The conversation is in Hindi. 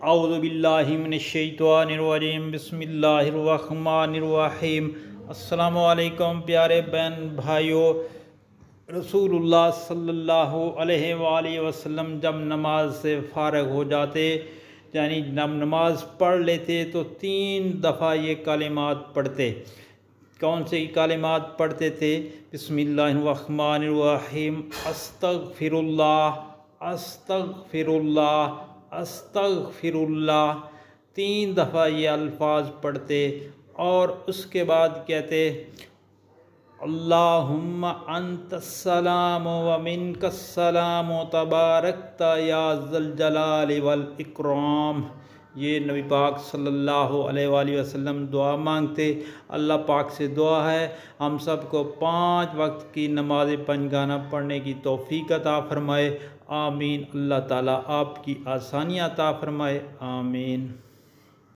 औज़ु बिल्लाहि मिनश्शैतानिर्रजीम बिस्मिल्लाहिर्रहमानिर्रहीम। अस्सलामु अलैकुम प्यारे बहन भाइयों। रसूलुल्लाह सल्लल्लाहु अलैहि वसल्लम जब नमाज से फ़ारग हो जाते, यानी जब नमाज पढ़ लेते तो 3 दफ़ा ये कलिमात पढ़ते। कौन से कलिमात पढ़ते थे? बिस्मिल्लाहिर्रहमानिर्रहीम, अस्तगफिरुल्लाह, अस्तगफिरुल्लाह, अस्तगफिरुल्लाह। 3 दफ़ा ये अल्फाज पढ़ते और उसके बाद कहते अल्लाहुम्मा अंतस्सलाम व मिनकस्सलाम तबारकता या ज़ल जलाली वल इकराम। ये नबी पाक सल्लल्लाहु अलैहि वसल्लम दुआ मांगते। अल्लाह पाक से दुआ है हम सब को 5 वक्त की नमाज पंजगाना पढ़ने की तौफीक अता फ़रमाए। आमीन। अल्लाह ताला आपकी आसानियाँ अता फ़रमाए। आमीन।